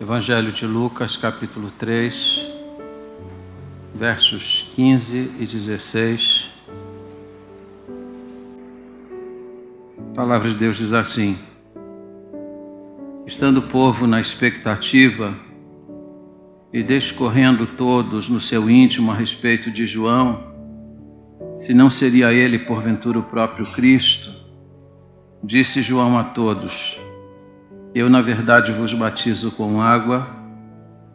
Evangelho de Lucas, capítulo 3, versos 15 e 16. A palavra de Deus diz assim: estando o povo na expectativa e discorrendo todos no seu íntimo a respeito de João, se não seria ele porventura o próprio Cristo, disse João a todos: eu na verdade vos batizo com água,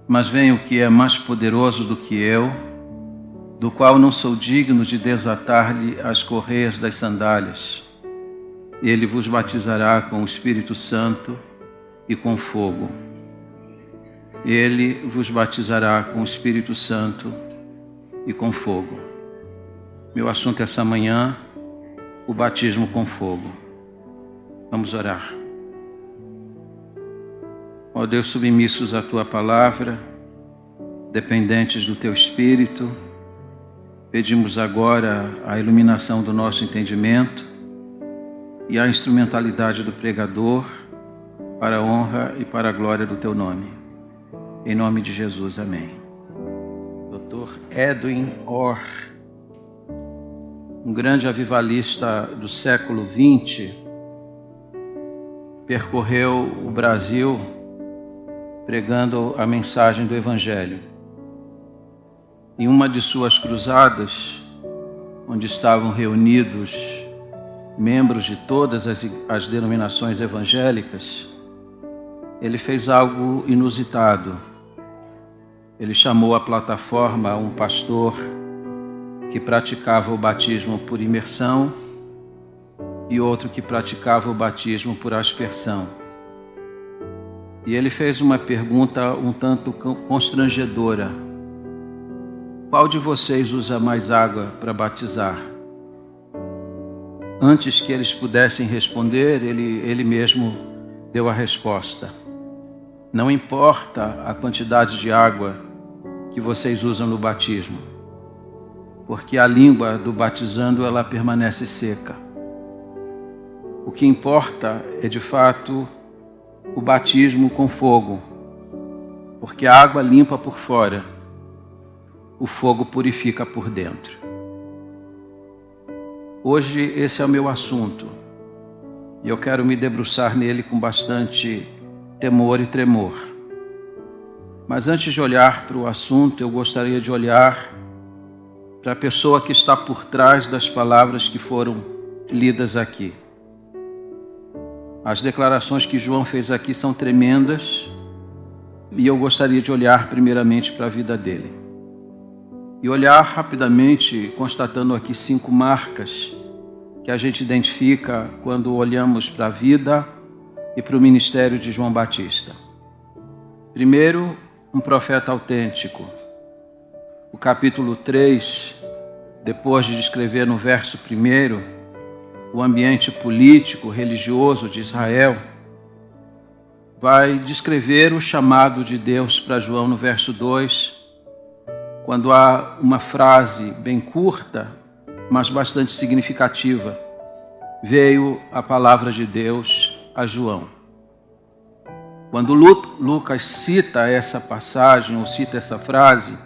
mas vem o que é mais poderoso do que eu, do qual não sou digno de desatar-lhe as correias das sandálias. Ele vos batizará com o Espírito Santo e com fogo. Ele vos batizará com o Espírito Santo e com fogo. Meu assunto essa manhã, o batismo com fogo. Vamos orar. Ó Deus, submissos à Tua palavra, dependentes do Teu Espírito, pedimos agora a iluminação do nosso entendimento e a instrumentalidade do pregador para a honra e para a glória do Teu nome. Em nome de Jesus, amém. Dr. Edwin Orr, um grande avivalista do século XX, percorreu o Brasil pregando a mensagem do Evangelho. Em uma de suas cruzadas, onde estavam reunidos membros de todas as denominações evangélicas, ele fez algo inusitado. Ele chamou à plataforma um pastor que praticava o batismo por imersão e outro que praticava o batismo por aspersão. E ele fez uma pergunta um tanto constrangedora: qual de vocês usa mais água para batizar? Antes que eles pudessem responder, ele mesmo deu a resposta: não importa a quantidade de água que vocês usam no batismo, porque a língua do batizando ela permanece seca. O que importa é de fato o batismo com fogo, porque a água limpa por fora, o fogo purifica por dentro. Hoje esse é o meu assunto e eu quero me debruçar nele com bastante temor e tremor. Mas antes de olhar para o assunto, eu gostaria de olhar para a pessoa que está por trás das palavras que foram lidas aqui. As declarações que João fez aqui são tremendas e eu gostaria de olhar primeiramente para a vida dele. E olhar rapidamente, constatando aqui 5 marcas que a gente identifica quando olhamos para a vida e para o ministério de João Batista. Primeiro, um profeta autêntico. O capítulo 3, depois de descrever no verso 1 o ambiente político, religioso de Israel, vai descrever o chamado de Deus para João no verso 2, quando há uma frase bem curta, mas bastante significativa: veio a palavra de Deus a João. Quando Lucas cita essa passagem, ou cita essa frase,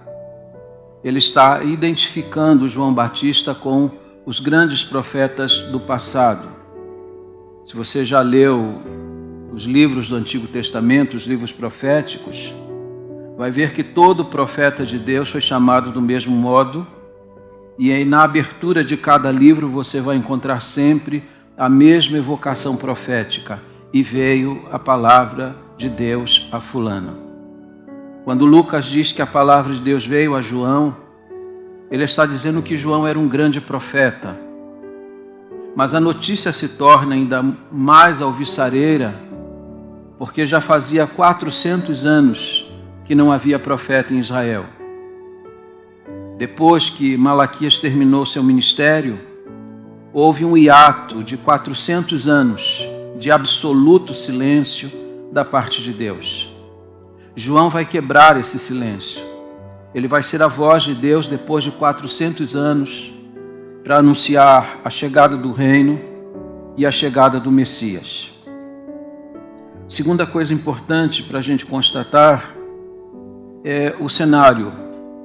ele está identificando João Batista com os grandes profetas do passado. Se você já leu os livros do Antigo Testamento, os livros proféticos, vai ver que todo profeta de Deus foi chamado do mesmo modo, e aí na abertura de cada livro você vai encontrar sempre a mesma evocação profética: e veio a palavra de Deus a fulano. Quando Lucas diz que a palavra de Deus veio a João, ele está dizendo que João era um grande profeta. Mas a notícia se torna ainda mais alvissareira, porque já fazia 400 anos que não havia profeta em Israel. Depois que Malaquias terminou seu ministério, houve um hiato de 400 anos de absoluto silêncio da parte de Deus. João vai quebrar esse silêncio. Ele vai ser a voz de Deus depois de 400 anos para anunciar a chegada do reino e a chegada do Messias. Segunda coisa importante para a gente constatar é o cenário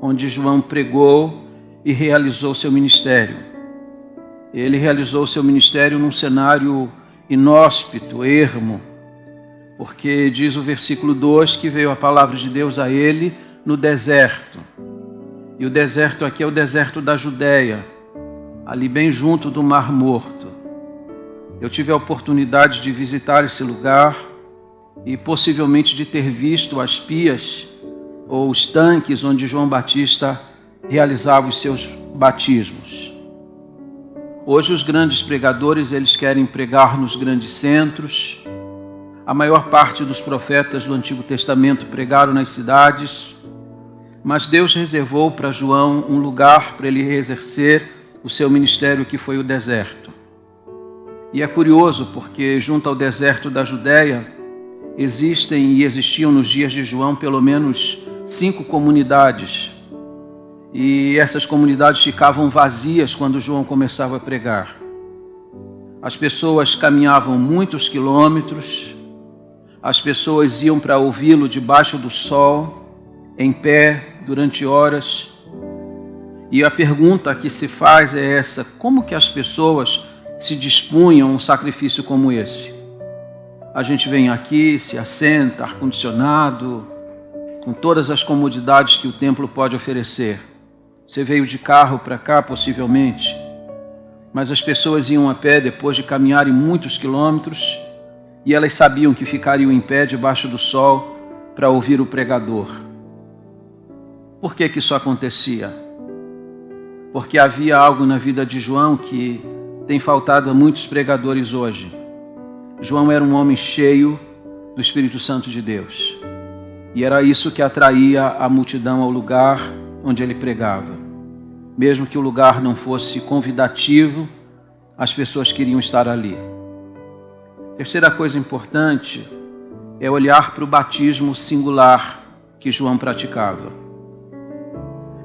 onde João pregou e realizou seu ministério. Ele realizou seu ministério num cenário inóspito, ermo, porque diz o versículo 2 que veio a palavra de Deus a ele no deserto. E o deserto aqui é o deserto da Judéia, ali bem junto do Mar Morto. Eu tive a oportunidade de visitar esse lugar e possivelmente de ter visto as pias ou os tanques onde João Batista realizava os seus batismos. Hoje os grandes pregadores, eles querem pregar nos grandes centros. A maior parte dos profetas do Antigo Testamento pregaram nas cidades, mas Deus reservou para João um lugar para ele exercer o seu ministério, que foi o deserto. E é curioso porque junto ao deserto da Judéia existem e existiam nos dias de João pelo menos 5 comunidades. E essas comunidades ficavam vazias quando João começava a pregar. As pessoas caminhavam muitos quilômetros, as pessoas iam para ouvi-lo debaixo do sol, em pé, durante horas. E a pergunta que se faz é essa: como que as pessoas se dispunham a um sacrifício como esse? A gente vem aqui, se assenta, ar-condicionado, com todas as comodidades que o templo pode oferecer. Você veio de carro para cá, possivelmente, mas as pessoas iam a pé depois de caminharem muitos quilômetros e elas sabiam que ficariam em pé debaixo do sol para ouvir o pregador. Por que isso acontecia? Porque havia algo na vida de João que tem faltado a muitos pregadores hoje. João era um homem cheio do Espírito Santo de Deus. E era isso que atraía a multidão ao lugar onde ele pregava. Mesmo que o lugar não fosse convidativo, as pessoas queriam estar ali. Terceira coisa importante é olhar para o batismo singular que João praticava.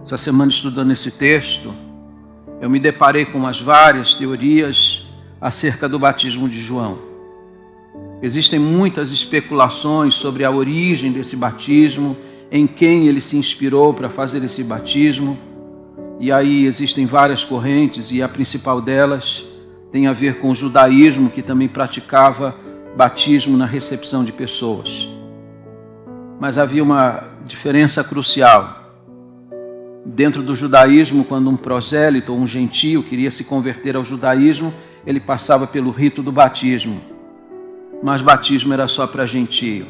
Essa semana, estudando esse texto, eu me deparei com as várias teorias acerca do batismo de João. Existem muitas especulações sobre a origem desse batismo, em quem ele se inspirou para fazer esse batismo. E aí existem várias correntes, e a principal delas tem a ver com o judaísmo, que também praticava batismo na recepção de pessoas. Mas havia uma diferença crucial. Dentro do judaísmo, quando um prosélito ou um gentio queria se converter ao judaísmo, ele passava pelo rito do batismo. Mas batismo era só para gentio.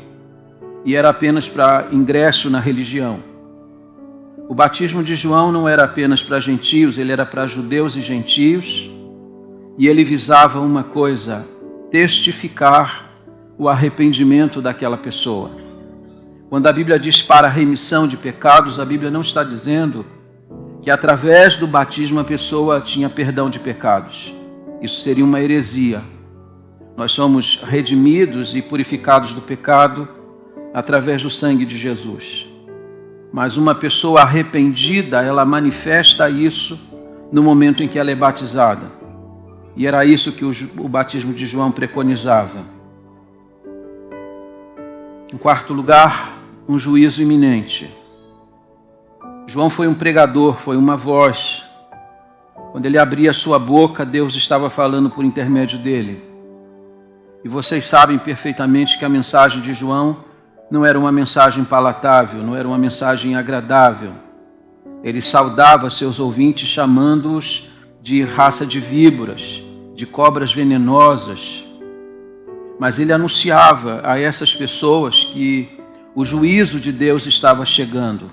E era apenas para ingresso na religião. O batismo de João não era apenas para gentios, ele era para judeus e gentios, e ele visava uma coisa: testificar o arrependimento daquela pessoa. Quando a Bíblia diz para a remissão de pecados, a Bíblia não está dizendo que através do batismo a pessoa tinha perdão de pecados. Isso seria uma heresia. Nós somos redimidos e purificados do pecado através do sangue de Jesus. Mas uma pessoa arrependida, ela manifesta isso no momento em que ela é batizada. E era isso que o batismo de João preconizava. Em quarto lugar, um juízo iminente. João foi um pregador, foi uma voz. Quando ele abria sua boca, Deus estava falando por intermédio dele. E vocês sabem perfeitamente que a mensagem de João não era uma mensagem palatável, não era uma mensagem agradável. Ele saudava seus ouvintes chamando-os de raça de víboras, de cobras venenosas. Mas ele anunciava a essas pessoas que o juízo de Deus estava chegando.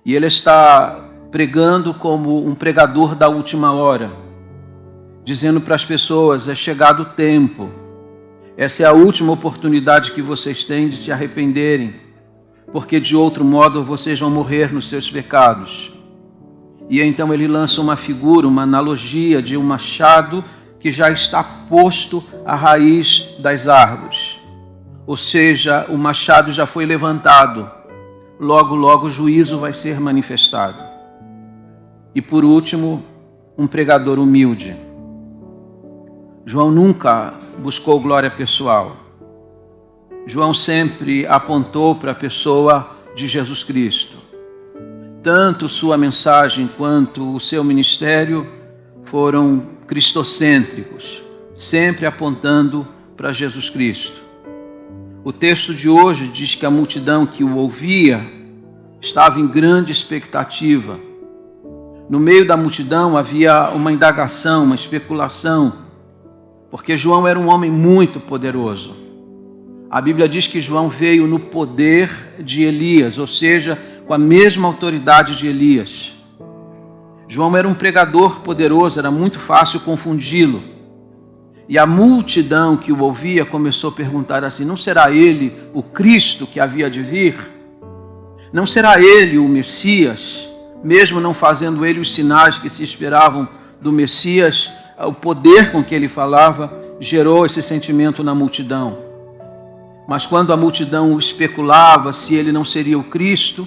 E ele está pregando como um pregador da última hora, dizendo para as pessoas: é chegado o tempo. Essa é a última oportunidade que vocês têm de se arrependerem, porque de outro modo vocês vão morrer nos seus pecados. E então ele lança uma figura, uma analogia de um machado que já está posto à raiz das árvores. Ou seja, o machado já foi levantado. Logo, logo o juízo vai ser manifestado. E por último, um pregador humilde. João nunca buscou glória pessoal. João sempre apontou para a pessoa de Jesus Cristo. Tanto sua mensagem quanto o seu ministério foram cristocêntricos, sempre apontando para Jesus Cristo. O texto de hoje diz que a multidão que o ouvia estava em grande expectativa. No meio da multidão havia uma indagação, uma especulação, porque João era um homem muito poderoso. A Bíblia diz que João veio no poder de Elias, ou seja, com a mesma autoridade de Elias. João era um pregador poderoso, era muito fácil confundi-lo. E a multidão que o ouvia começou a perguntar assim: não será ele o Cristo que havia de vir? Não será ele o Messias? Mesmo não fazendo ele os sinais que se esperavam do Messias, o poder com que ele falava gerou esse sentimento na multidão. Mas quando a multidão especulava se ele não seria o Cristo,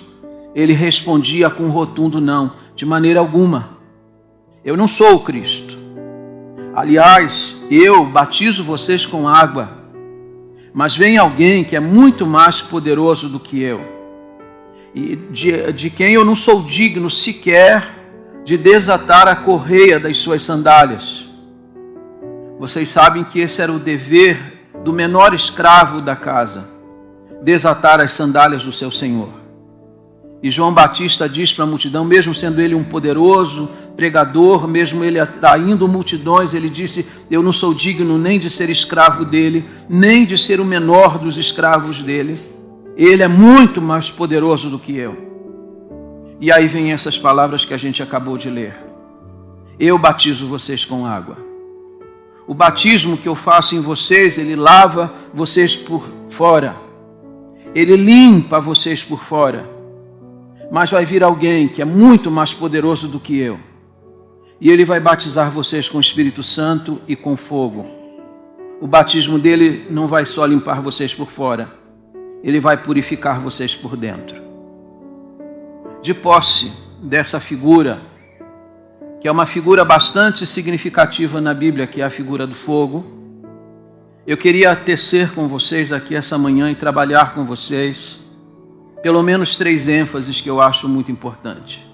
ele respondia com um rotundo não, de maneira alguma. Eu não sou o Cristo. Aliás, eu batizo vocês com água, mas vem alguém que é muito mais poderoso do que eu, e de quem eu não sou digno sequer de desatar a correia das suas sandálias. Vocês sabem que esse era o dever do menor escravo da casa, desatar as sandálias do seu senhor. E João Batista diz para a multidão, mesmo sendo ele um poderoso pregador, mesmo ele atraindo multidões, ele disse: eu não sou digno nem de ser escravo dele, nem de ser o menor dos escravos dele. Ele é muito mais poderoso do que eu. E aí vem essas palavras que a gente acabou de ler. Eu batizo vocês com água. O batismo que eu faço em vocês, ele lava vocês por fora. Ele limpa vocês por fora. Mas vai vir alguém que é muito mais poderoso do que eu. E ele vai batizar vocês com o Espírito Santo e com fogo. O batismo dele não vai só limpar vocês por fora. Ele vai purificar vocês por dentro. De posse dessa figura, que é uma figura bastante significativa na Bíblia, que é a figura do fogo, eu queria tecer com vocês aqui essa manhã e trabalhar com vocês pelo menos 3 ênfases que eu acho muito importante.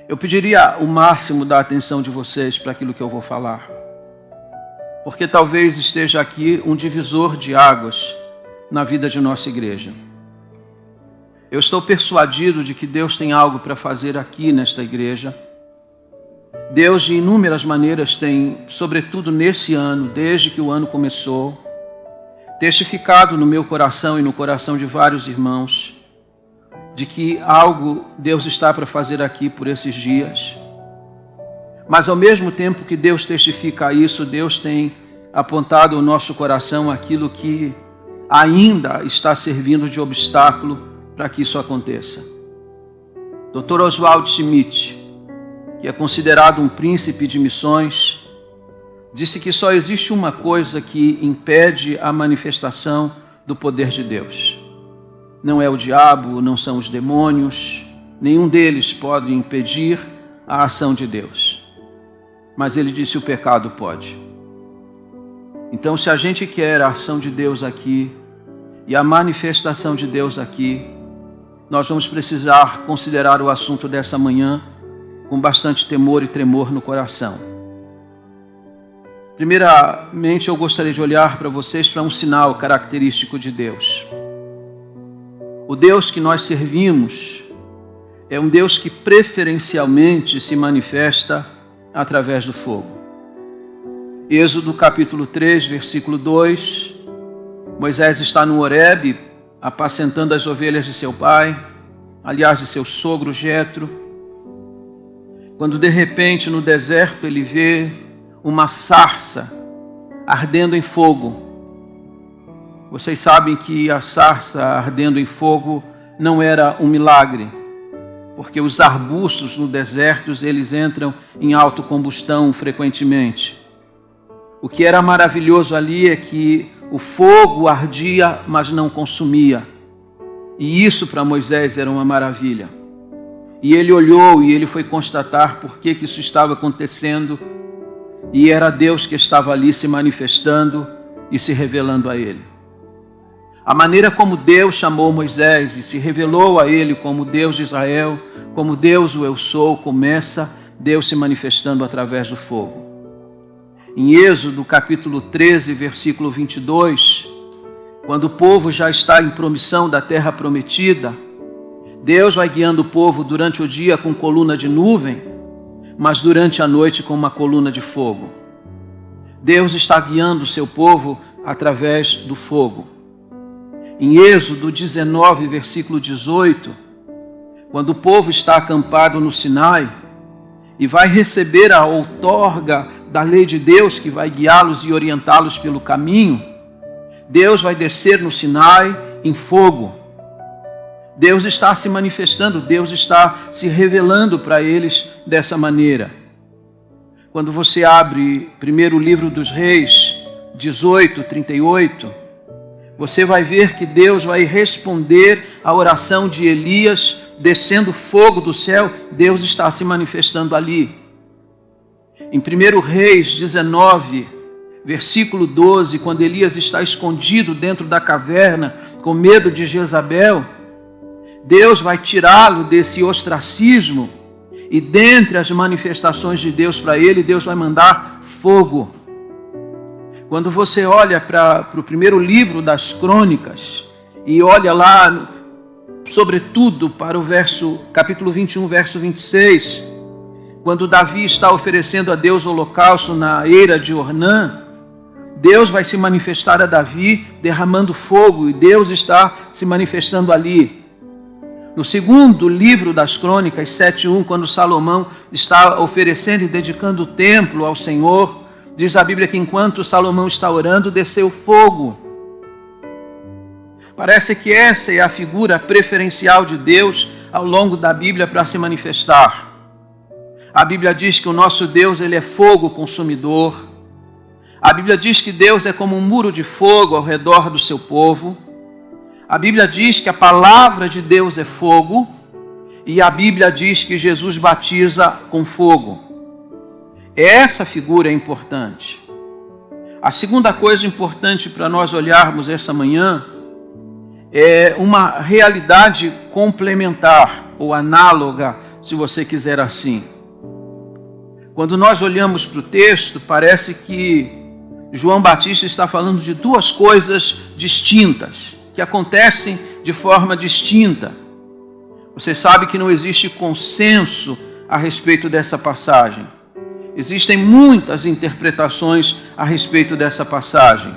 Eu pediria o máximo da atenção de vocês para aquilo que eu vou falar, porque talvez esteja aqui um divisor de águas na vida de nossa igreja. Eu estou persuadido de que Deus tem algo para fazer aqui nesta igreja. Deus, de inúmeras maneiras, tem, sobretudo nesse ano, desde que o ano começou, testificado no meu coração e no coração de vários irmãos, de que algo Deus está para fazer aqui por esses dias. Mas ao mesmo tempo que Deus testifica isso, Deus tem apontado ao nosso coração aquilo que ainda está servindo de obstáculo para que isso aconteça. Dr. Oswald Schmidt, que é considerado um príncipe de missões, disse que só existe uma coisa que impede a manifestação do poder de Deus. Não é o diabo, não são os demônios, nenhum deles pode impedir a ação de Deus. Mas ele disse: o pecado pode. Então, se a gente quer a ação de Deus aqui e a manifestação de Deus aqui, nós vamos precisar considerar o assunto dessa manhã com bastante temor e tremor no coração. Primeiramente, eu gostaria de olhar para vocês para um sinal característico de Deus. O Deus que nós servimos é um Deus que preferencialmente se manifesta através do fogo. Êxodo capítulo 3, versículo 2, Moisés está no Horebe, apacentando as ovelhas de seu pai, aliás, de seu sogro Jetro, quando de repente no deserto ele vê uma sarça ardendo em fogo. Vocês sabem que a sarça ardendo em fogo não era um milagre, porque os arbustos no deserto eles entram em autocombustão frequentemente. O que era maravilhoso ali é que o fogo ardia, mas não consumia. E isso para Moisés era uma maravilha. E ele olhou e ele foi constatar por que isso estava acontecendo. E era Deus que estava ali se manifestando e se revelando a ele. A maneira como Deus chamou Moisés e se revelou a ele como Deus de Israel, como Deus o Eu Sou, começa Deus se manifestando através do fogo. Em Êxodo capítulo 13, versículo 22, quando o povo já está em promissão da terra prometida, Deus vai guiando o povo durante o dia com coluna de nuvem, mas durante a noite com uma coluna de fogo. Deus está guiando o seu povo através do fogo. Em Êxodo 19, versículo 18, quando o povo está acampado no Sinai e vai receber a outorga da lei de Deus que vai guiá-los e orientá-los pelo caminho, Deus vai descer no Sinai em fogo. Deus está se manifestando, Deus está se revelando para eles dessa maneira. Quando você abre primeiro livro dos Reis, 18, 38, você vai ver que Deus vai responder à oração de Elias, descendo fogo do céu. Deus está se manifestando ali. Em 1 Reis 19, versículo 12, quando Elias está escondido dentro da caverna, com medo de Jezabel, Deus vai tirá-lo desse ostracismo e dentre as manifestações de Deus para ele, Deus vai mandar fogo. Quando você olha para o primeiro livro das Crônicas e olha lá, sobretudo para o capítulo 21, verso 26, quando Davi está oferecendo a Deus o holocausto na eira de Ornã, Deus vai se manifestar a Davi derramando fogo e Deus está se manifestando ali. No segundo livro das Crônicas, 7:1, quando Salomão está oferecendo e dedicando o templo ao Senhor, diz a Bíblia que enquanto Salomão está orando, desceu fogo. Parece que essa é a figura preferencial de Deus ao longo da Bíblia para se manifestar. A Bíblia diz que o nosso Deus, ele é fogo consumidor. A Bíblia diz que Deus é como um muro de fogo ao redor do seu povo. A Bíblia diz que a palavra de Deus é fogo. E a Bíblia diz que Jesus batiza com fogo. Essa figura é importante. A segunda coisa importante para nós olharmos essa manhã é uma realidade complementar ou análoga, se você quiser assim. Quando nós olhamos para o texto, parece que João Batista está falando de duas coisas distintas, que acontecem de forma distinta. Você sabe que não existe consenso a respeito dessa passagem. Existem muitas interpretações a respeito dessa passagem.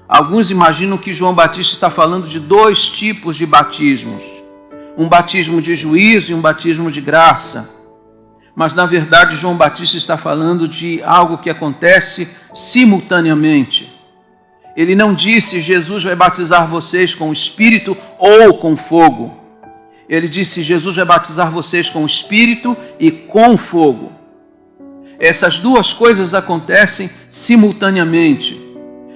Alguns imaginam que João Batista está falando de dois tipos de batismos. Um batismo de juízo e um batismo de graça. Mas, na verdade, João Batista está falando de algo que acontece simultaneamente. Ele não disse, Jesus vai batizar vocês com o Espírito ou com fogo. Ele disse, Jesus vai batizar vocês com o Espírito e com fogo. Essas duas coisas acontecem simultaneamente.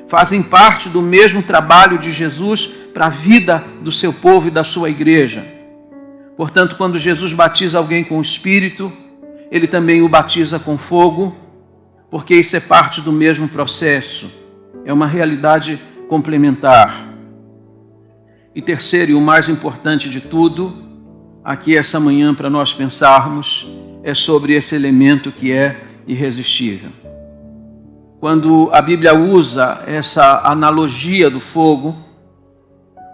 Fazem parte do mesmo trabalho de Jesus para a vida do seu povo e da sua igreja. Portanto, quando Jesus batiza alguém com o Espírito, ele também o batiza com fogo, porque isso é parte do mesmo processo. É uma realidade complementar. E terceiro, e o mais importante de tudo, aqui essa manhã para nós pensarmos, é sobre esse elemento que é irresistível. Quando a Bíblia usa essa analogia do fogo,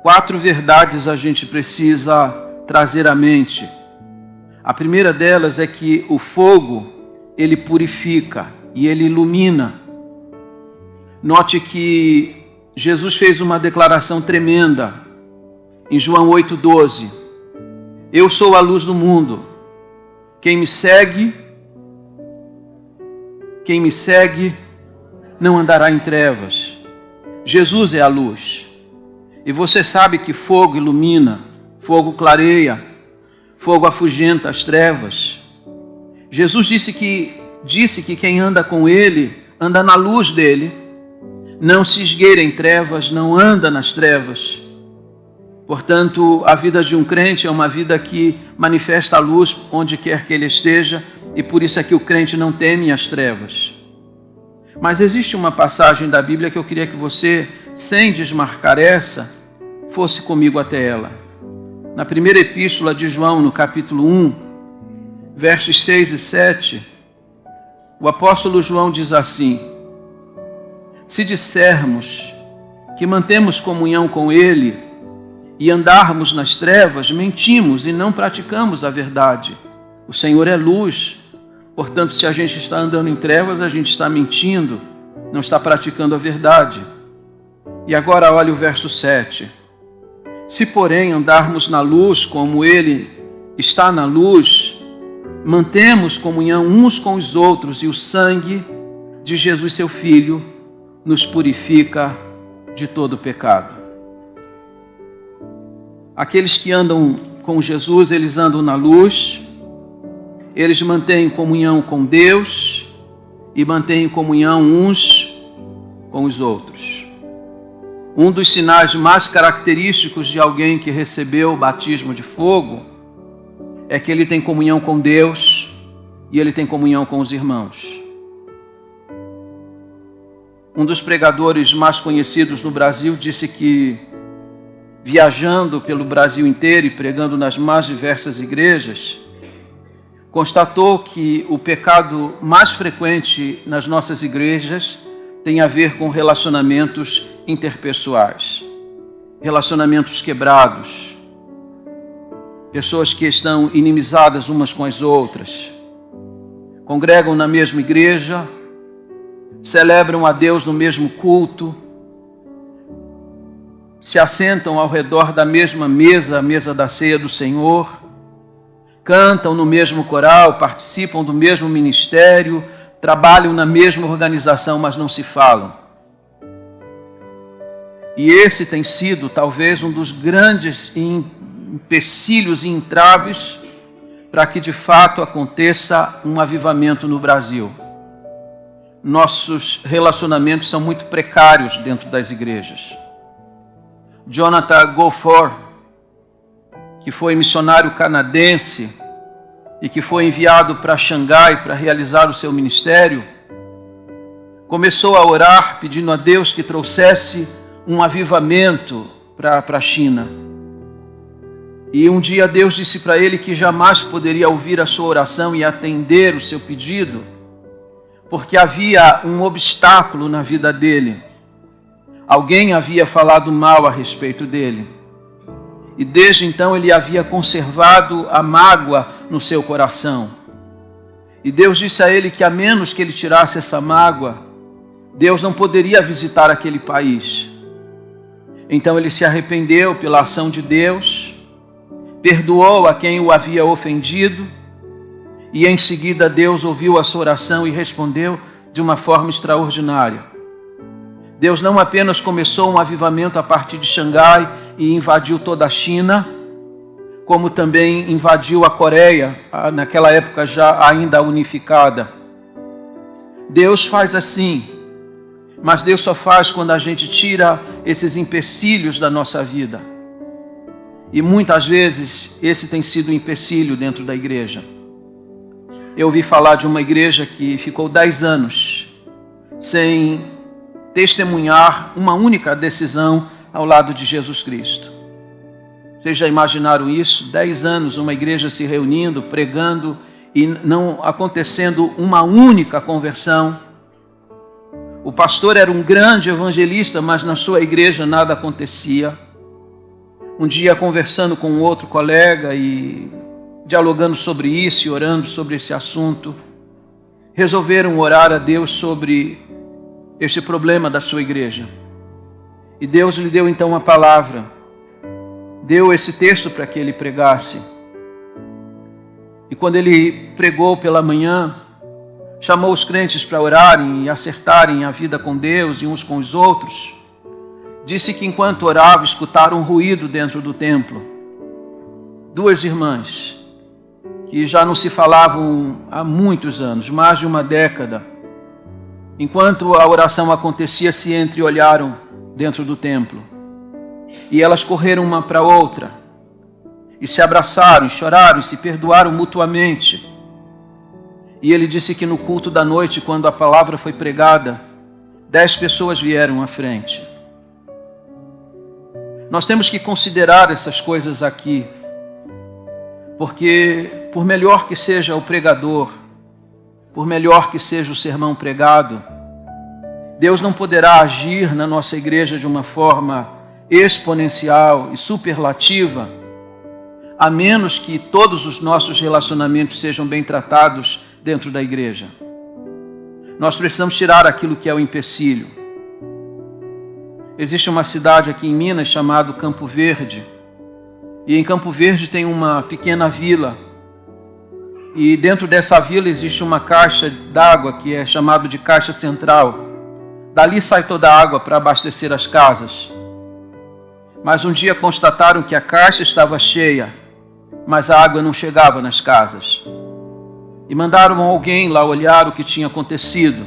4 verdades a gente precisa trazer à mente. A primeira delas é que o fogo, ele purifica e ele ilumina. Note que Jesus fez uma declaração tremenda em João 8,12. Eu sou a luz do mundo. Quem me segue não andará em trevas. Jesus é a luz. E você sabe que fogo ilumina, fogo clareia, fogo afugenta as trevas. Jesus disse que quem anda com ele, anda na luz dele, não se esgueira em trevas, não anda nas trevas. Portanto, a vida de um crente é uma vida que manifesta a luz onde quer que ele esteja, e por isso é que o crente não teme as trevas. Mas existe uma passagem da Bíblia que eu queria que você, sem desmarcar essa, fosse comigo até ela. Na primeira epístola de João, no capítulo 1, versos 6 e 7, o apóstolo João diz assim: se dissermos que mantemos comunhão com Ele e andarmos nas trevas, mentimos e não praticamos a verdade. O Senhor é luz, portanto, se a gente está andando em trevas, a gente está mentindo, não está praticando a verdade. E agora olha o verso 7. Se, porém, andarmos na luz como Ele está na luz, mantemos comunhão uns com os outros e o sangue de Jesus, seu Filho, nos purifica de todo pecado. Aqueles que andam com Jesus, eles andam na luz, eles mantêm comunhão com Deus e mantêm comunhão uns com os outros. Um dos sinais mais característicos de alguém que recebeu o batismo de fogo é que ele tem comunhão com Deus e ele tem comunhão com os irmãos. Um dos pregadores mais conhecidos no Brasil disse que, viajando pelo Brasil inteiro e pregando nas mais diversas igrejas, constatou que o pecado mais frequente nas nossas igrejas tem a ver com relacionamentos interpessoais, relacionamentos quebrados, pessoas que estão inimizadas umas com as outras, congregam na mesma igreja, celebram a Deus no mesmo culto, se assentam ao redor da mesma mesa, a mesa da ceia do Senhor, cantam no mesmo coral, participam do mesmo ministério, trabalham na mesma organização, mas não se falam. E esse tem sido talvez um dos grandes empecilhos e entraves para que de fato aconteça um avivamento no Brasil. Nossos relacionamentos são muito precários dentro das igrejas. Jonathan Goforth, que foi missionário canadense e que foi enviado para Xangai para realizar o seu ministério, começou a orar pedindo a Deus que trouxesse um avivamento para a China. E um dia Deus disse para ele que jamais poderia ouvir a sua oração e atender o seu pedido, porque havia um obstáculo na vida dele. Alguém havia falado mal a respeito dele. E desde então ele havia conservado a mágoa no seu coração. E Deus disse a ele que a menos que ele tirasse essa mágoa, Deus não poderia visitar aquele país. Então ele se arrependeu pela ação de Deus, perdoou a quem o havia ofendido, e em seguida Deus ouviu a sua oração e respondeu de uma forma extraordinária. Deus não apenas começou um avivamento a partir de Xangai e invadiu toda a China, como também invadiu a Coreia, naquela época já ainda unificada. Deus faz assim, mas Deus só faz quando a gente tira esses empecilhos da nossa vida. E muitas vezes esse tem sido o empecilho dentro da igreja. Eu ouvi falar de uma igreja que ficou 10 anos sem testemunhar uma única decisão ao lado de Jesus Cristo. Vocês já imaginaram isso? 10 anos, uma igreja se reunindo, pregando e não acontecendo uma única conversão. O pastor era um grande evangelista, mas na sua igreja nada acontecia. Um dia, conversando com um outro colega e dialogando sobre isso e orando sobre esse assunto, resolveram orar a Deus sobre este problema da sua igreja. E Deus lhe deu então uma palavra, deu esse texto para que ele pregasse. E quando ele pregou pela manhã, chamou os crentes para orarem e acertarem a vida com Deus e uns com os outros. Disse que enquanto orava, escutaram um ruído dentro do templo. 2 irmãs, que já não se falavam há muitos anos, mais de uma década. Enquanto a oração acontecia, se entreolharam dentro do templo. E elas correram uma para a outra, e se abraçaram, e choraram, e se perdoaram mutuamente. E ele disse que no culto da noite, quando a palavra foi pregada, 10 pessoas vieram à frente. Nós temos que considerar essas coisas aqui, porque por melhor que seja o pregador, por melhor que seja o sermão pregado, Deus não poderá agir na nossa igreja de uma forma exponencial e superlativa, a menos que todos os nossos relacionamentos sejam bem tratados dentro da igreja. Nós precisamos tirar aquilo que é o empecilho. Existe uma cidade aqui em Minas chamada Campo Verde, e em Campo Verde tem uma pequena vila, e dentro dessa vila existe uma caixa d'água que é chamada de caixa central. Dali sai toda a água para abastecer as casas. Mas um dia constataram que a caixa estava cheia, mas a água não chegava nas casas. E mandaram alguém lá olhar o que tinha acontecido.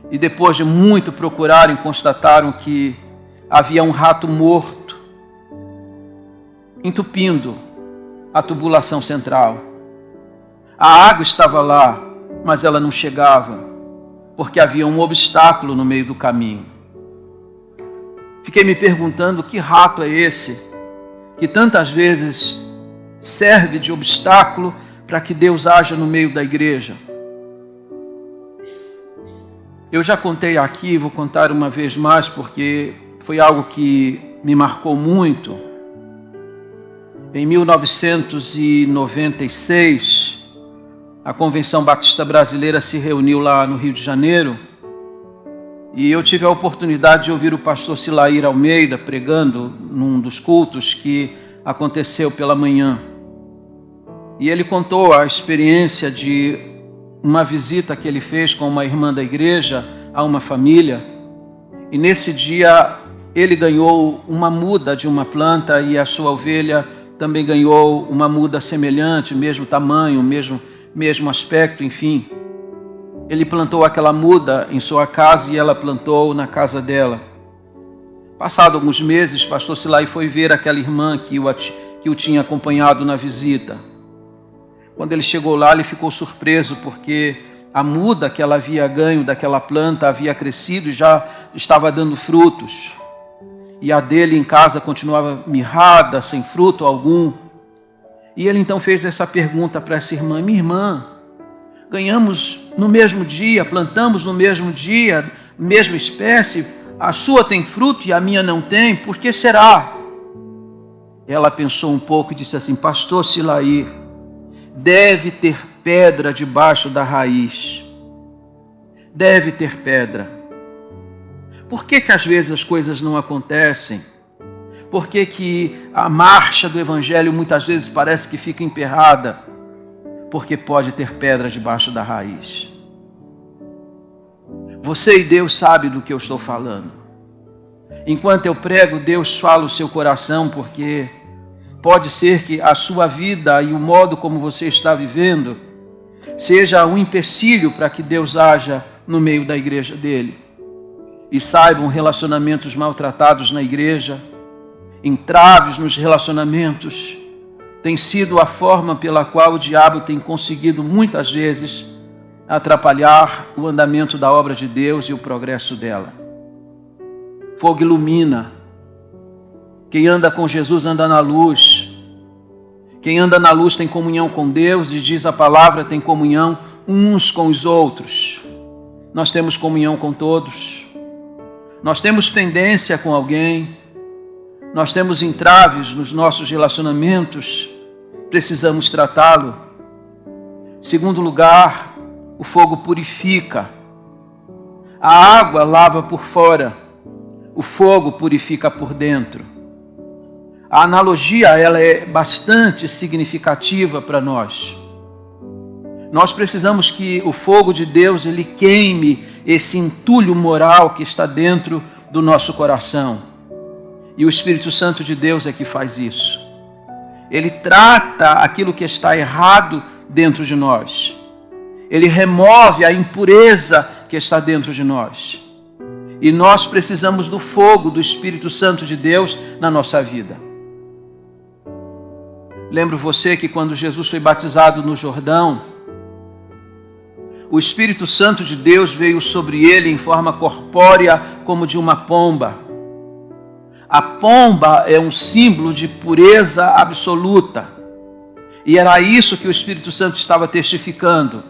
E depois de muito procurarem, constataram que havia um rato morto, entupindo a tubulação central. A água estava lá, mas ela não chegava, porque havia um obstáculo no meio do caminho. Fiquei me perguntando que rato é esse, que tantas vezes serve de obstáculo para que Deus haja no meio da igreja. Eu já contei aqui, vou contar uma vez mais, porque foi algo que me marcou muito. Em 1996, a Convenção Batista Brasileira se reuniu lá no Rio de Janeiro, e eu tive a oportunidade de ouvir o pastor Silair Almeida pregando num dos cultos que aconteceu pela manhã. E ele contou a experiência de uma visita que ele fez com uma irmã da igreja a uma família, e nesse dia ele ganhou uma muda de uma planta e a sua ovelha também ganhou uma muda semelhante, mesmo tamanho, mesmo aspecto, enfim. Ele plantou aquela muda em sua casa e ela plantou na casa dela. Passado alguns meses, pastor Silai foi ver aquela irmã que o tinha acompanhado na visita. Quando ele chegou lá, ele ficou surpreso, porque a muda que ela havia ganho daquela planta havia crescido e já estava dando frutos. E a dele em casa continuava mirrada, sem fruto algum. E ele então fez essa pergunta para essa irmã: minha irmã, ganhamos no mesmo dia, plantamos no mesmo dia, mesma espécie, a sua tem fruto e a minha não tem, por que será? Ela pensou um pouco e disse assim: pastor Silair, deve ter pedra debaixo da raiz. Deve ter pedra. Por que às vezes as coisas não acontecem? Por que a marcha do Evangelho muitas vezes parece que fica emperrada? Porque pode ter pedra debaixo da raiz. Você e Deus sabem do que eu estou falando. Enquanto eu prego, Deus fala o seu coração, porque pode ser que a sua vida e o modo como você está vivendo seja um empecilho para que Deus haja no meio da igreja dele. E saibam, relacionamentos maltratados na igreja, entraves nos relacionamentos, tem sido a forma pela qual o diabo tem conseguido muitas vezes atrapalhar o andamento da obra de Deus e o progresso dela. Fogo ilumina. Quem anda com Jesus anda na luz. Quem anda na luz tem comunhão com Deus, e diz a palavra, tem comunhão uns com os outros. Nós temos comunhão com todos. Nós temos pendência com alguém. Nós temos entraves nos nossos relacionamentos. Precisamos tratá-lo. Segundo lugar, o fogo purifica. A água lava por fora. O fogo purifica por dentro. A analogia, ela é bastante significativa para nós. Nós precisamos que o fogo de Deus, ele queime esse entulho moral que está dentro do nosso coração. E o Espírito Santo de Deus é que faz isso. Ele trata aquilo que está errado dentro de nós. Ele remove a impureza que está dentro de nós. E nós precisamos do fogo do Espírito Santo de Deus na nossa vida. Lembro você que quando Jesus foi batizado no Jordão, o Espírito Santo de Deus veio sobre ele em forma corpórea como de uma pomba. A pomba é um símbolo de pureza absoluta. E era isso que o Espírito Santo estava testificando,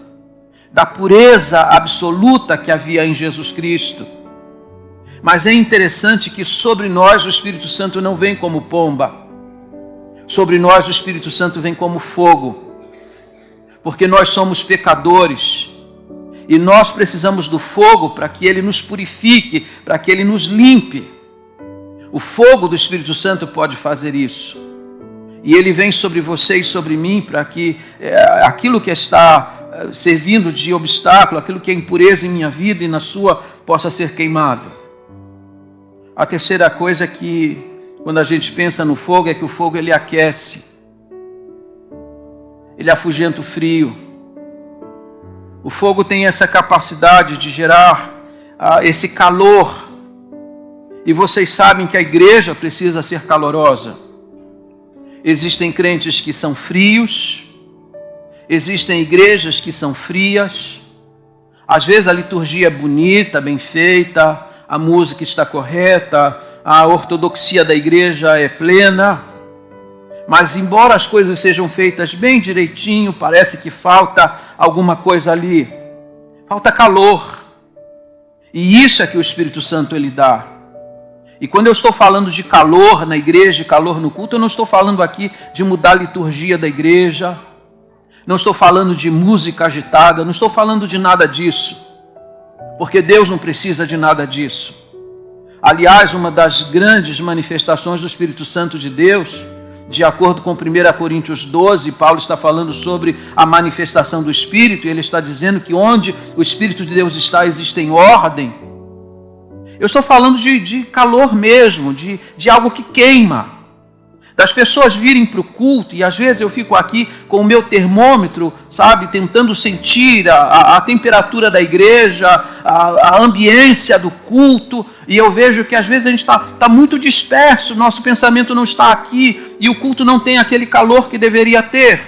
da pureza absoluta que havia em Jesus Cristo. Mas é interessante que sobre nós o Espírito Santo não vem como pomba. Sobre nós o Espírito Santo vem como fogo. Porque nós somos pecadores. E nós precisamos do fogo para que ele nos purifique, para que ele nos limpe. O fogo do Espírito Santo pode fazer isso. E ele vem sobre você e sobre mim para que aquilo que está servindo de obstáculo, aquilo que é impureza em minha vida e na sua, possa ser queimado. A terceira coisa é que, quando a gente pensa no fogo, é que o fogo ele aquece. Ele afugenta o frio. O fogo tem essa capacidade de gerar esse calor. E vocês sabem que a igreja precisa ser calorosa. Existem crentes que são frios. Existem igrejas que são frias. Às vezes a liturgia é bonita, bem feita, a música está correta, a ortodoxia da igreja é plena. Mas embora as coisas sejam feitas bem direitinho, parece que falta alguma coisa ali. Falta calor. E isso é que o Espírito Santo ele dá. E quando eu estou falando de calor na igreja, calor no culto, eu não estou falando aqui de mudar a liturgia da igreja, não estou falando de música agitada, não estou falando de nada disso, porque Deus não precisa de nada disso. Aliás, uma das grandes manifestações do Espírito Santo de Deus, de acordo com 1 Coríntios 12, Paulo está falando sobre a manifestação do Espírito, e ele está dizendo que onde o Espírito de Deus está, existe ordem. Eu estou falando de calor mesmo, de algo que queima. Das pessoas virem para o culto, e às vezes eu fico aqui com o meu termômetro, sabe, tentando sentir a temperatura da igreja, a ambiência do culto, e eu vejo que às vezes a gente está muito disperso, nosso pensamento não está aqui, e o culto não tem aquele calor que deveria ter.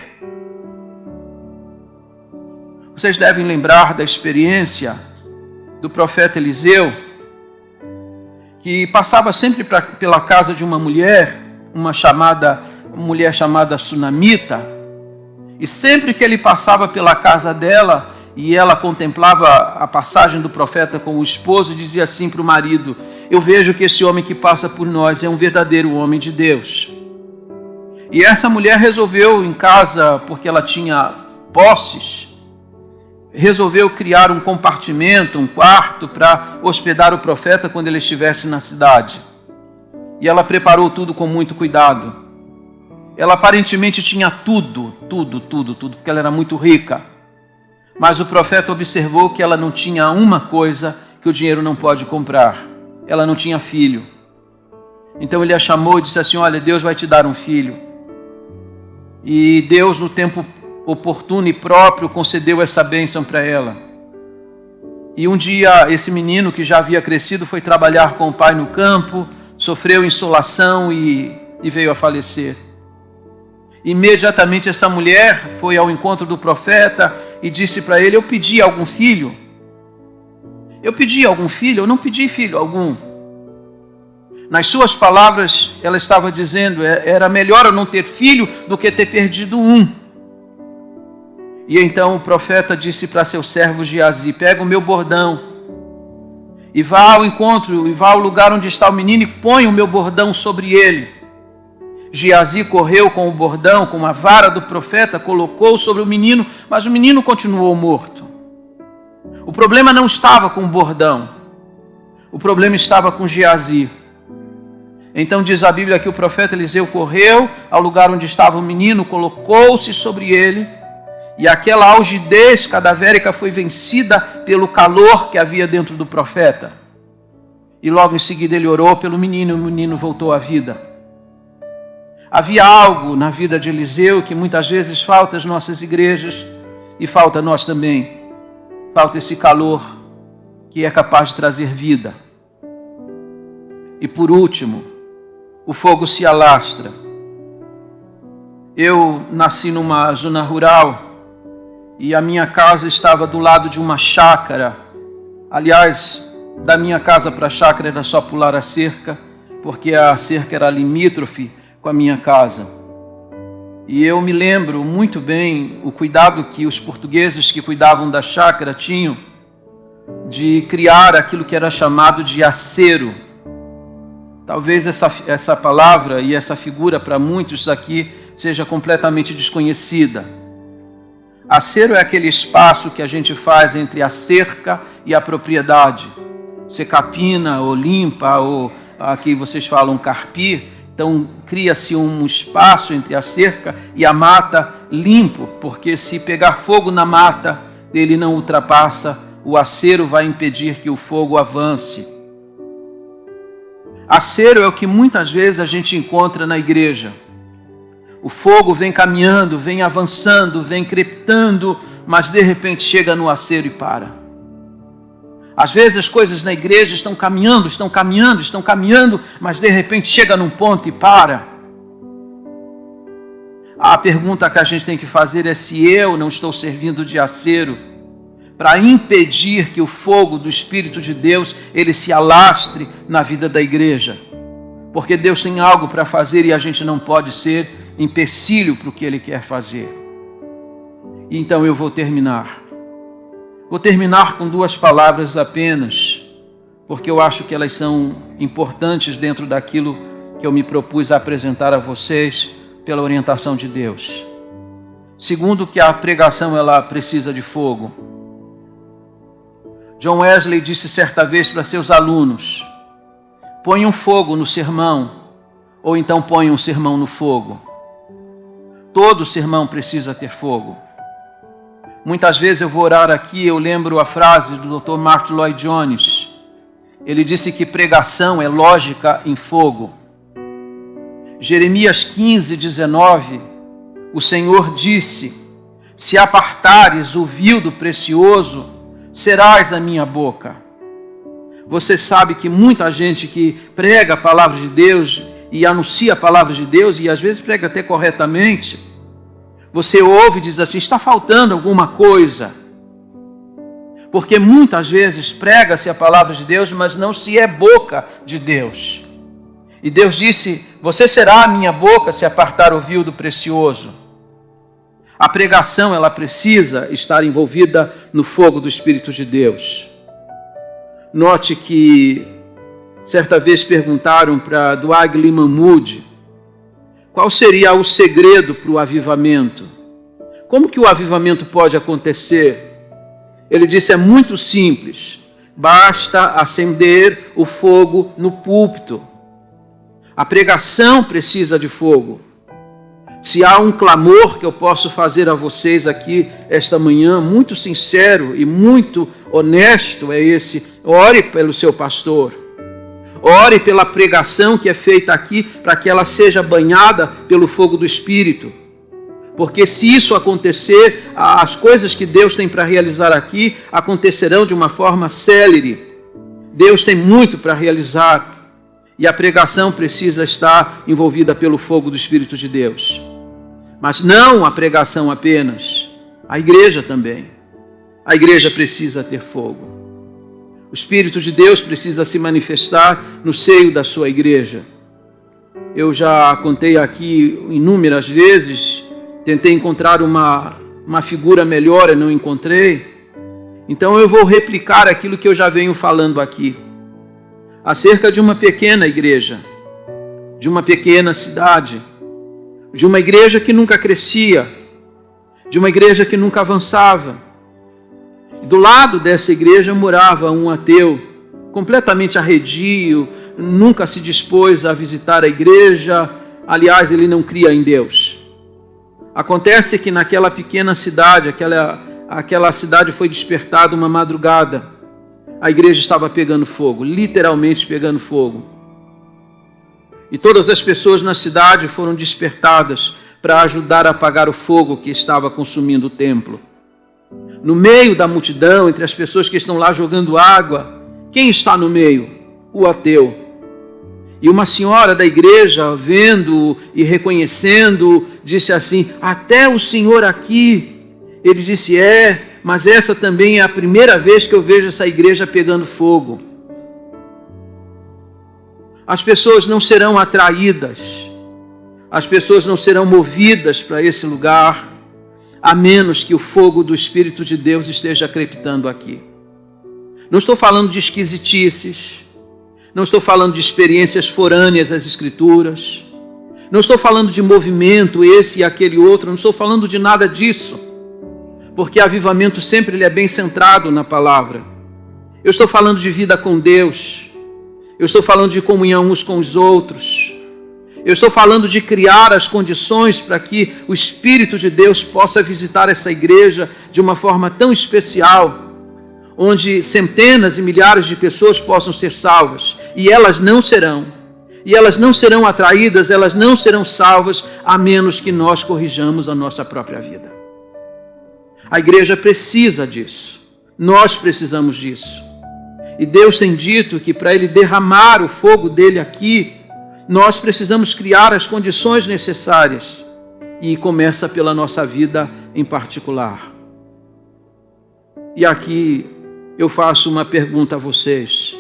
Vocês devem lembrar da experiência do profeta Eliseu, que passava sempre pela casa de uma mulher, uma mulher chamada Sunamita, e sempre que ele passava pela casa dela e ela contemplava a passagem do profeta com o esposo, dizia assim para o marido: eu vejo que esse homem que passa por nós é um verdadeiro homem de Deus. E essa mulher resolveu em casa, porque ela tinha posses, resolveu criar um compartimento, um quarto para hospedar o profeta quando ele estivesse na cidade. E ela preparou tudo com muito cuidado. Ela aparentemente tinha tudo, porque ela era muito rica. Mas o profeta observou que ela não tinha uma coisa que o dinheiro não pode comprar. Ela não tinha filho. Então ele a chamou e disse assim: olha, Deus vai te dar um filho. E Deus, no tempo oportuno e próprio, concedeu essa bênção para ela. E um dia esse menino, que já havia crescido, foi trabalhar com o pai no campo, sofreu insolação e veio a falecer. Imediatamente essa mulher foi ao encontro do profeta e disse para ele: eu pedi algum filho? Eu pedi algum filho? Eu não pedi filho algum. Nas suas palavras, ela estava dizendo: era melhor eu não ter filho do que ter perdido um. E então o profeta disse para seu servo Geazi: pega o meu bordão e vá ao encontro, e vá ao lugar onde está o menino e põe o meu bordão sobre ele. Geazi correu com o bordão, com a vara do profeta, colocou sobre o menino, mas o menino continuou morto. O problema não estava com o bordão, o problema estava com Geazi. Então diz a Bíblia que o profeta Eliseu correu ao lugar onde estava o menino, colocou-se sobre ele, e aquela algidez cadavérica foi vencida pelo calor que havia dentro do profeta. E logo em seguida ele orou pelo menino, e o menino voltou à vida. Havia algo na vida de Eliseu que muitas vezes falta às nossas igrejas, e falta a nós também. Falta esse calor que é capaz de trazer vida. E por último, o fogo se alastra. Eu nasci numa zona rural, e a minha casa estava do lado de uma chácara. Aliás, da minha casa para a chácara era só pular a cerca. porque a cerca era limítrofe com a minha casa. E eu me lembro muito bem o cuidado que os portugueses que cuidavam da chácara tinham de criar aquilo que era chamado de acero. Talvez essa palavra e essa figura para muitos aqui seja completamente desconhecida. Acero é aquele espaço que a gente faz entre a cerca e a propriedade. Você capina ou limpa, ou aqui vocês falam carpir. Então cria-se um espaço entre a cerca e a mata limpo, porque se pegar fogo na mata, ele não ultrapassa, o acero vai impedir que o fogo avance. Acero é o que muitas vezes a gente encontra na igreja. O fogo vem caminhando, vem avançando, vem crepitando, mas de repente chega no acero e para. Às vezes as coisas na igreja estão caminhando, mas de repente chega num ponto e para. A pergunta que a gente tem que fazer é se eu não estou servindo de acero para impedir que o fogo do Espírito de Deus ele se alastre na vida da igreja. Porque Deus tem algo para fazer e a gente não pode ser empecilho para o que Ele quer fazer. Então eu vou terminar. Vou terminar com 2 palavras apenas, porque eu acho que elas são importantes dentro daquilo que eu me propus a apresentar a vocês pela orientação de Deus. Segundo, que a pregação ela precisa de fogo. John Wesley disse certa vez para seus alunos: ponham fogo no sermão, ou então ponham um sermão no fogo. Todo sermão precisa ter fogo. Muitas vezes eu vou orar aqui, eu lembro a frase do Dr. Martin Lloyd Jones. Ele disse que pregação é lógica em fogo. Jeremias 15, 19, o Senhor disse: se apartares o vil do precioso, serás a minha boca. Você sabe que muita gente que prega a palavra de Deus e anuncia a palavra de Deus, e às vezes prega até corretamente, você ouve e diz assim: está faltando alguma coisa. Porque muitas vezes prega-se a palavra de Deus, mas não se é boca de Deus. E Deus disse: você será a minha boca se apartar o vil do precioso. A pregação ela precisa estar envolvida no fogo do Espírito de Deus. Note que certa vez perguntaram para Doug Lyman Moody qual seria o segredo para o avivamento. Como que o avivamento pode acontecer? Ele disse: é muito simples, basta acender o fogo no púlpito. A pregação precisa de fogo. Se há um clamor que eu posso fazer a vocês aqui esta manhã, muito sincero e muito honesto, é esse: ore pelo seu pastor. Ore pela pregação que é feita aqui, para que ela seja banhada pelo fogo do Espírito. Porque se isso acontecer, as coisas que Deus tem para realizar aqui acontecerão de uma forma célere. Deus tem muito para realizar e a pregação precisa estar envolvida pelo fogo do Espírito de Deus. Mas não a pregação apenas, a igreja também. A igreja precisa ter fogo. O Espírito de Deus precisa se manifestar no seio da sua igreja. Eu já contei aqui inúmeras vezes, tentei encontrar uma figura melhor e não encontrei. Então eu vou replicar aquilo que eu já venho falando aqui, acerca de uma pequena igreja, de uma pequena cidade, de uma igreja que nunca crescia, de uma igreja que nunca avançava. Do lado dessa igreja morava um ateu, completamente arredio, nunca se dispôs a visitar a igreja, aliás, ele não cria em Deus. Acontece que naquela pequena cidade, aquela cidade foi despertada uma madrugada, a igreja estava pegando fogo, literalmente pegando fogo. E todas as pessoas na cidade foram despertadas para ajudar a apagar o fogo que estava consumindo o templo. No meio da multidão, entre as pessoas que estão lá jogando água, quem está no meio? O ateu. E uma senhora da igreja, vendo e reconhecendo, disse assim: até o senhor aqui? Ele disse: mas essa também é a primeira vez que eu vejo essa igreja pegando fogo. As pessoas não serão atraídas, as pessoas não serão movidas para esse lugar, a menos que o fogo do Espírito de Deus esteja crepitando aqui. Não estou falando de esquisitices, não estou falando de experiências forâneas às Escrituras, não estou falando de movimento, esse e aquele outro, não estou falando de nada disso, porque avivamento sempre ele é bem centrado na palavra. Eu estou falando de vida com Deus, eu estou falando de comunhão uns com os outros, eu estou falando de criar as condições para que o Espírito de Deus possa visitar essa igreja de uma forma tão especial, onde centenas e milhares de pessoas possam ser salvas, e elas não serão atraídas, elas não serão salvas, a menos que nós corrijamos a nossa própria vida. A igreja precisa disso, nós precisamos disso, e Deus tem dito que para Ele derramar o fogo dEle aqui, nós precisamos criar as condições necessárias, e começa pela nossa vida em particular. E aqui eu faço uma pergunta a vocês: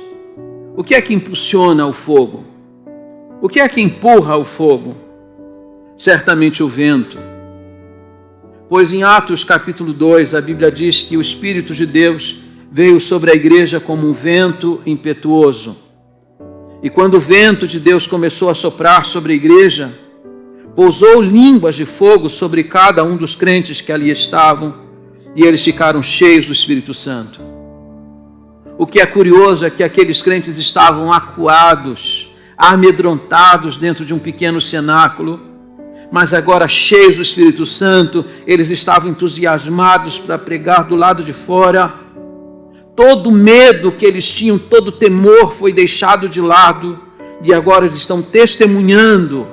o que é que impulsiona o fogo? O que é que empurra o fogo? Certamente o vento. Pois em Atos capítulo 2, a Bíblia diz que o Espírito de Deus veio sobre a igreja como um vento impetuoso. E quando o vento de Deus começou a soprar sobre a igreja, pousou línguas de fogo sobre cada um dos crentes que ali estavam, e eles ficaram cheios do Espírito Santo. O que é curioso é que aqueles crentes estavam acuados, amedrontados dentro de um pequeno cenáculo, mas agora cheios do Espírito Santo, eles estavam entusiasmados para pregar do lado de fora. Todo medo que eles tinham, todo temor foi deixado de lado, e agora eles estão testemunhando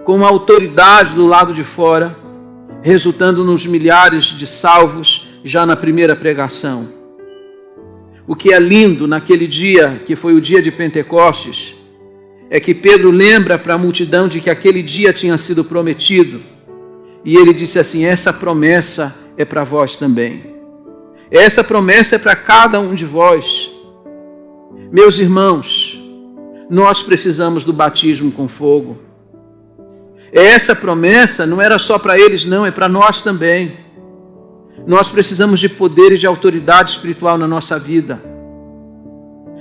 com autoridade do lado de fora, resultando nos milhares de salvos já na primeira pregação. O que é lindo naquele dia, que foi o dia de Pentecostes, é que Pedro lembra para a multidão de que aquele dia tinha sido prometido. E ele disse assim: essa promessa é para vós também. Essa promessa é para cada um de vós. Meus irmãos, nós precisamos do batismo com fogo. Essa promessa não era só para eles, não, é para nós também. Nós precisamos de poder e de autoridade espiritual na nossa vida.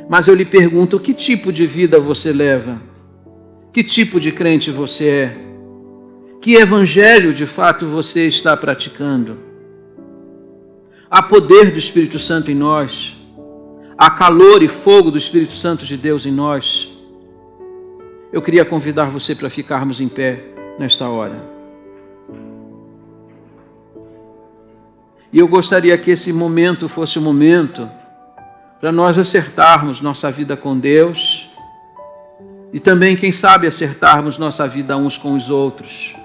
Mas eu lhe pergunto, que tipo de vida você leva? Que tipo de crente você é? Que evangelho de fato você está praticando? Há poder do Espírito Santo em nós. Há calor e fogo do Espírito Santo de Deus em nós. Eu queria convidar você para ficarmos em pé nesta hora. E eu gostaria que esse momento fosse um momento para nós acertarmos nossa vida com Deus e também, quem sabe, acertarmos nossa vida uns com os outros.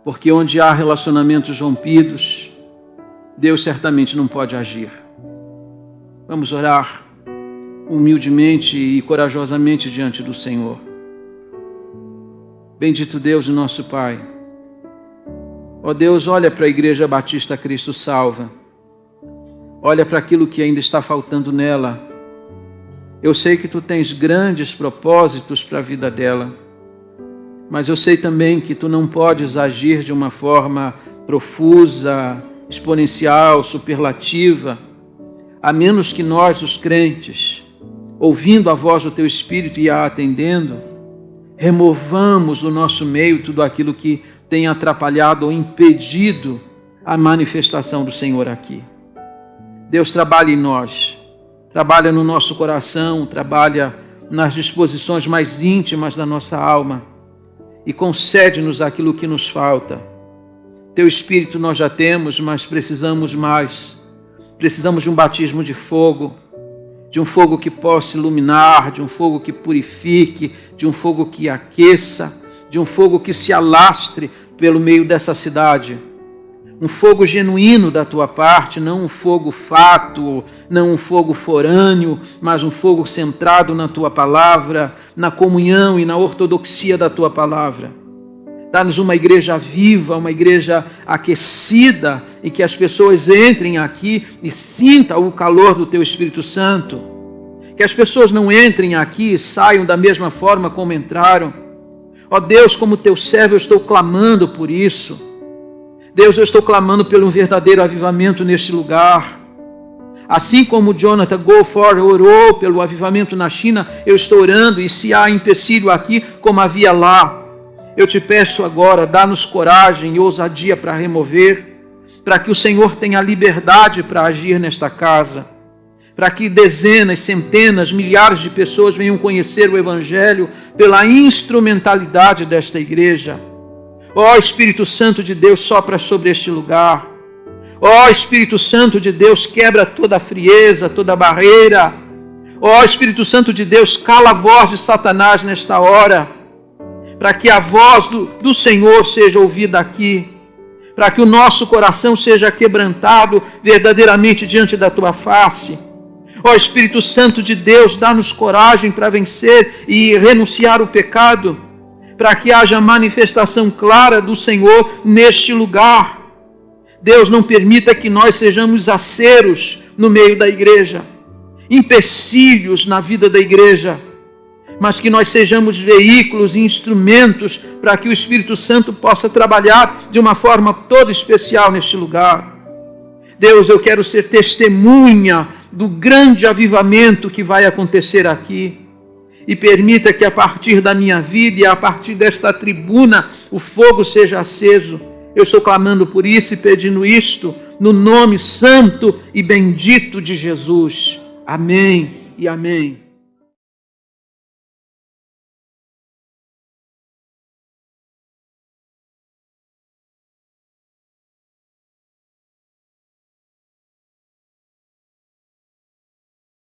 Porque onde há relacionamentos rompidos, Deus certamente não pode agir. Vamos orar humildemente e corajosamente diante do Senhor. Bendito Deus e nosso Pai. Ó Deus, olha para a Igreja Batista Cristo Salva. Olha para aquilo que ainda está faltando nela. Eu sei que Tu tens grandes propósitos para a vida dela, mas eu sei também que Tu não podes agir de uma forma profusa, exponencial, superlativa, a menos que nós, os crentes, ouvindo a voz do Teu Espírito e a atendendo, removamos do nosso meio tudo aquilo que tem atrapalhado ou impedido a manifestação do Senhor aqui. Deus, trabalha em nós, trabalha no nosso coração, trabalha nas disposições mais íntimas da nossa alma e concede-nos aquilo que nos falta. Teu Espírito nós já temos, mas precisamos mais. Precisamos de um batismo de fogo, de um fogo que possa iluminar, de um fogo que purifique, de um fogo que aqueça, de um fogo que se alastre pelo meio dessa cidade. Um fogo genuíno da Tua parte, não um fogo fato, não um fogo forâneo, mas um fogo centrado na Tua palavra, na comunhão e na ortodoxia da Tua palavra. Dá-nos uma igreja viva, uma igreja aquecida, e que as pessoas entrem aqui e sintam o calor do Teu Espírito Santo. Que as pessoas não entrem aqui e saiam da mesma forma como entraram. Ó Deus, como teu servo, eu estou clamando por isso. Deus, eu estou clamando pelo um verdadeiro avivamento neste lugar. Assim como Jonathan Goforth orou pelo avivamento na China, eu estou orando, e se há empecilho aqui, como havia lá, eu te peço agora, dá-nos coragem e ousadia para remover, para que o Senhor tenha liberdade para agir nesta casa, para que dezenas, centenas, milhares de pessoas venham conhecer o Evangelho pela instrumentalidade desta igreja. Ó Espírito Santo de Deus, sopra sobre este lugar. Ó Espírito Santo de Deus, quebra toda a frieza, toda a barreira. Ó Espírito Santo de Deus, cala a voz de Satanás nesta hora, para que a voz do Senhor seja ouvida aqui, para que o nosso coração seja quebrantado verdadeiramente diante da tua face. Ó Espírito Santo de Deus, dá-nos coragem para vencer e renunciar o pecado, para que haja manifestação clara do Senhor neste lugar. Deus, não permita que nós sejamos aceros no meio da igreja, empecilhos na vida da igreja, mas que nós sejamos veículos e instrumentos para que o Espírito Santo possa trabalhar de uma forma toda especial neste lugar. Deus, eu quero ser testemunha do grande avivamento que vai acontecer aqui, e permita que a partir da minha vida e a partir desta tribuna o fogo seja aceso. Eu estou clamando por isso e pedindo isto no nome santo e bendito de Jesus. Amém e amém.